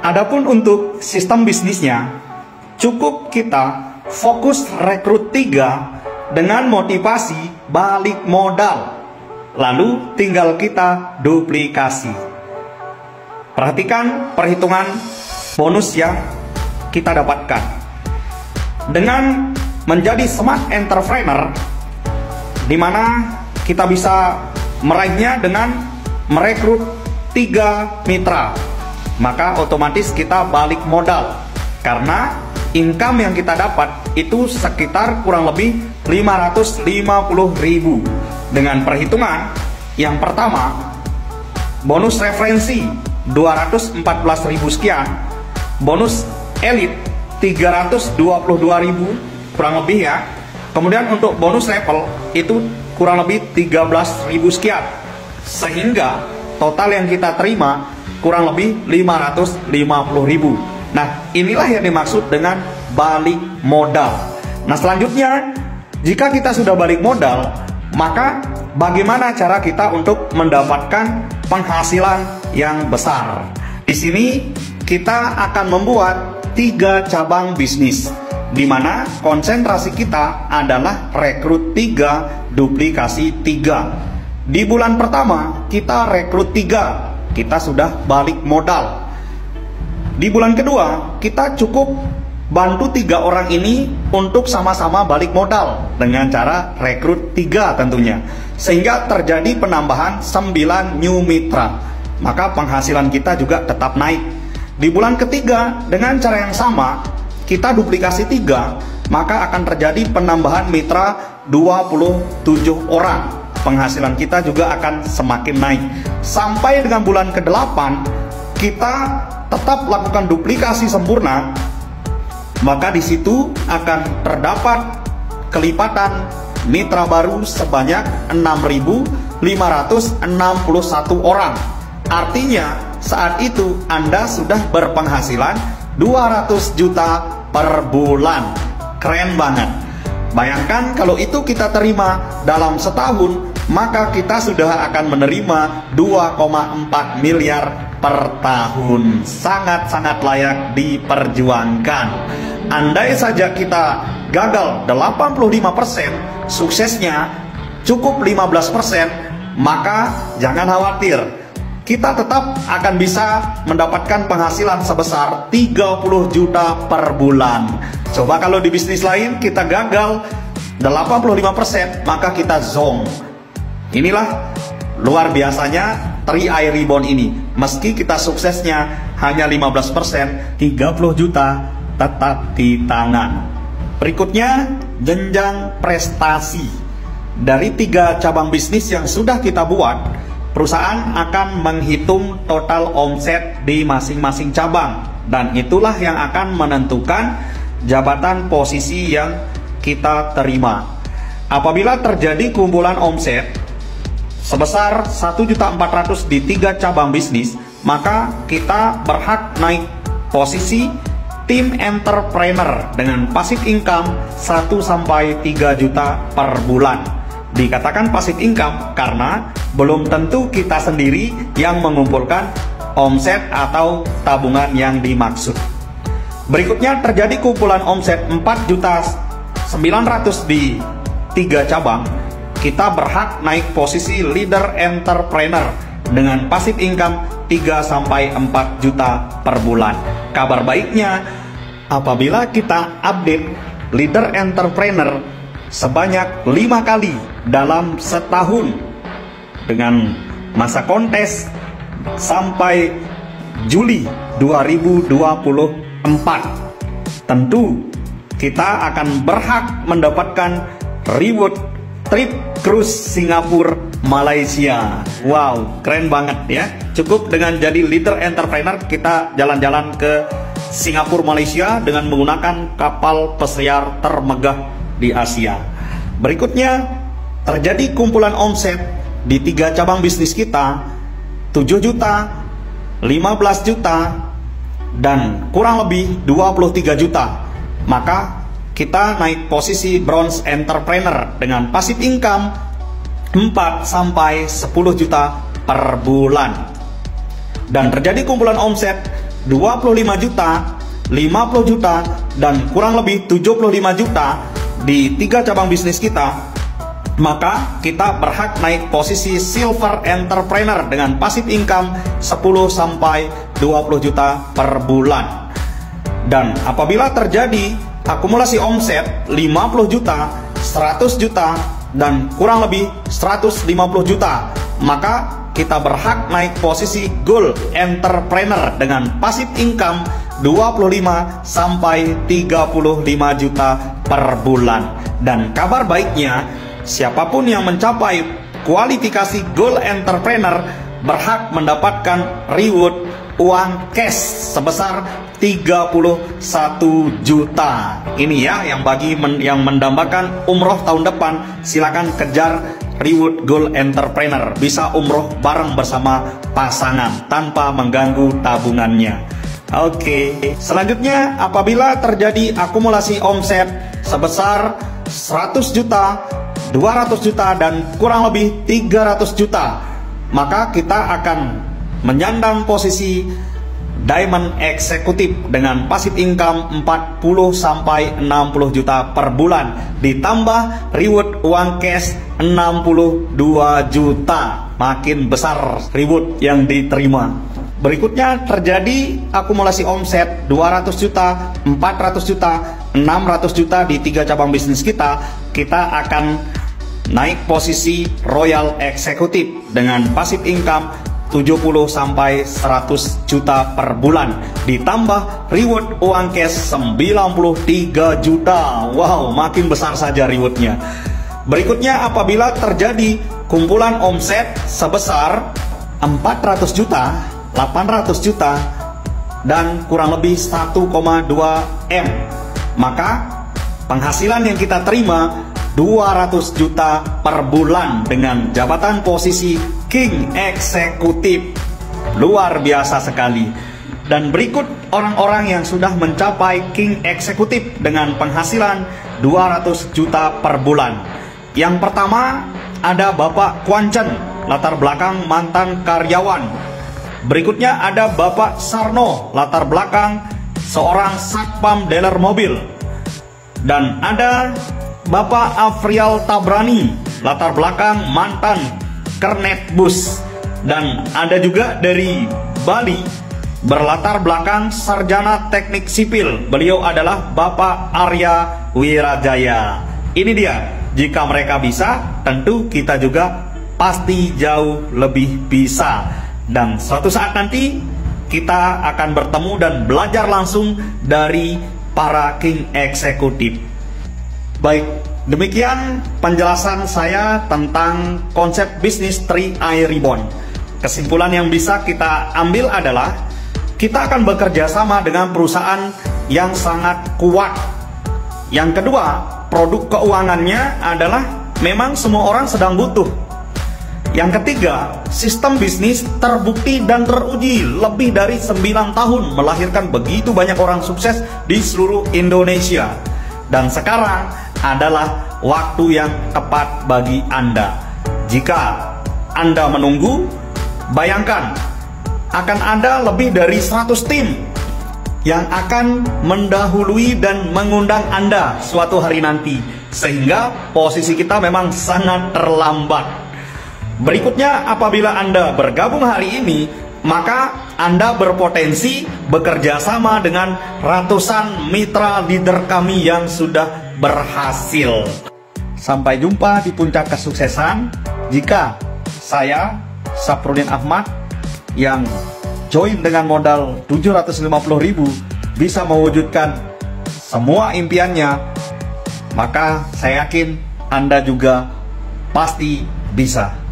Adapun untuk sistem bisnisnya, cukup kita fokus rekrut 3 dengan motivasi balik modal. Lalu tinggal kita duplikasi. Perhatikan perhitungan bonus yang kita dapatkan. Dengan menjadi smart entrepreneur, di mana kita bisa meraihnya dengan merekrut 3 mitra, maka otomatis kita balik modal. Karena income yang kita dapat itu sekitar kurang lebih 550.000. Dengan perhitungan yang pertama, bonus referensi 214.000 sekian, bonus elit 322.000 kurang lebih ya. Kemudian untuk bonus level itu kurang lebih 13.000 sekian, sehingga total yang kita terima kurang lebih 550.000. Nah, inilah yang dimaksud dengan balik modal. Nah, selanjutnya, jika kita sudah balik modal, maka bagaimana cara kita untuk mendapatkan penghasilan yang besar? Di sini kita akan membuat 3 cabang bisnis, di mana konsentrasi kita adalah rekrut 3, duplikasi 3. Di bulan pertama kita rekrut 3, kita sudah balik modal. Di bulan kedua kita cukup bantu 3 orang ini untuk sama-sama balik modal dengan cara rekrut 3 tentunya, sehingga terjadi penambahan 9 new mitra, maka penghasilan kita juga tetap naik. Di bulan ketiga dengan cara yang sama kita duplikasi 3, maka akan terjadi penambahan mitra 27 orang, penghasilan kita juga akan semakin naik. Sampai dengan bulan ke-8 kita tetap lakukan duplikasi sempurna, maka di situ akan terdapat kelipatan mitra baru sebanyak 6.561 orang. Artinya saat itu Anda sudah berpenghasilan 200 juta per bulan. Keren banget. Bayangkan kalau itu kita terima dalam setahun, maka kita sudah akan menerima 2,4 miliar per tahun. Sangat-sangat layak diperjuangkan. Andai saja kita gagal 85%, suksesnya cukup 15%, maka jangan khawatir. Kita tetap akan bisa mendapatkan penghasilan sebesar 30 juta per bulan. Coba kalau di bisnis lain kita gagal 85%, maka kita zonk. Inilah luar biasanya 3i Reborn ini. Meski kita suksesnya hanya 15%, 30 juta tetap di tangan. Berikutnya, jenjang prestasi. Dari 3 cabang bisnis yang sudah kita buat, perusahaan akan menghitung total omset di masing-masing cabang, dan itulah yang akan menentukan jabatan posisi yang kita terima. Apabila terjadi kumpulan omset sebesar 1.400.000 di 3 cabang bisnis, maka kita berhak naik posisi tim entrepreneur dengan passive income 1-3 juta per bulan. Dikatakan passive income karena belum tentu kita sendiri yang mengumpulkan omset atau tabungan yang dimaksud. Berikutnya terjadi kumpulan omset 4.900.000 di 3 cabang, kita berhak naik posisi leader entrepreneur dengan passive income 3-4 juta per bulan. Kabar baiknya, apabila kita update leader entrepreneur sebanyak 5 kali dalam setahun dengan masa kontes sampai Juli 2024, tentu kita akan berhak mendapatkan reward trip cruise Singapura Malaysia. Wow, keren banget ya. Cukup dengan jadi leader entrepreneur, kita jalan-jalan ke Singapura Malaysia dengan menggunakan kapal pesiar termegah di Asia. Berikutnya terjadi kumpulan omset di 3 cabang bisnis kita 7 juta, 15 juta, dan kurang lebih 23 juta. Maka kita naik posisi bronze entrepreneur dengan passive income 4-10 juta per bulan. Dan terjadi kumpulan omset 25 juta, 50 juta, dan kurang lebih 75 juta di 3 cabang bisnis kita, maka kita berhak naik posisi silver entrepreneur dengan passive income 10-20 juta per bulan. Dan apabila terjadi akumulasi omset 50 juta, 100 juta, dan kurang lebih 150 juta, maka kita berhak naik posisi gold entrepreneur dengan passive income 25-35 juta per bulan. Dan kabar baiknya, siapapun yang mencapai kualifikasi gold entrepreneur berhak mendapatkan reward uang cash sebesar 31 juta. Ini ya yang bagi yang mendambakan umroh tahun depan, silakan kejar reward gold entrepreneur. Bisa umroh bareng bersama pasangan tanpa mengganggu tabungannya. Oke, selanjutnya apabila terjadi akumulasi omset sebesar 100 juta, 200 juta, dan kurang lebih 300 juta, maka kita akan menyandang posisi diamond eksekutif dengan passive income 40-60 juta per bulan, ditambah reward uang cash 62 juta. Makin besar reward yang diterima. Berikutnya terjadi akumulasi omset 200 juta, 400 juta, 600 juta di 3 cabang bisnis kita, kita akan naik posisi royal eksekutif dengan passive income 70-100 juta per bulan, ditambah reward uang cash 93 juta. Wow, makin besar saja rewardnya. Berikutnya apabila terjadi kumpulan omset sebesar 400 juta, 800 juta, dan kurang lebih 1,2 M, maka penghasilan yang kita terima 200 juta per bulan dengan jabatan posisi King Eksekutif. Luar biasa sekali. Dan berikut orang-orang yang sudah mencapai King Eksekutif dengan penghasilan 200 juta per bulan. Yang pertama ada Bapak Kwan Chen, latar belakang mantan karyawan. Berikutnya ada Bapak Sarno, latar belakang seorang satpam dealer mobil. Dan ada Bapak Afrial Tabrani, latar belakang mantan kernet bus. Dan ada juga dari Bali, berlatar belakang sarjana teknik sipil. Beliau adalah Bapak Arya Wirajaya. Ini dia, jika mereka bisa, tentu kita juga pasti jauh lebih bisa. Dan suatu saat nanti kita akan bertemu dan belajar langsung dari para King Eksekutif. Baik, demikian penjelasan saya tentang konsep bisnis 3i Reborn. Kesimpulan yang bisa kita ambil adalah kita akan bekerja sama dengan perusahaan yang sangat kuat. Yang kedua, produk keuangannya adalah memang semua orang sedang butuh. Yang ketiga, sistem bisnis terbukti dan teruji lebih dari 9 tahun melahirkan begitu banyak orang sukses di seluruh Indonesia. Dan sekarang adalah waktu yang tepat bagi Anda. Jika Anda menunggu, bayangkan akan ada lebih dari 100 tim yang akan mendahului dan mengundang Anda suatu hari nanti, sehingga posisi kita memang sangat terlambat. Berikutnya, apabila Anda bergabung hari ini, maka Anda berpotensi bekerja sama dengan ratusan mitra leader kami yang sudah berhasil. Sampai jumpa di puncak kesuksesan. Jika saya, Saprudin Ahmad, yang join dengan modal 750.000 bisa mewujudkan semua impiannya, maka saya yakin Anda juga pasti bisa.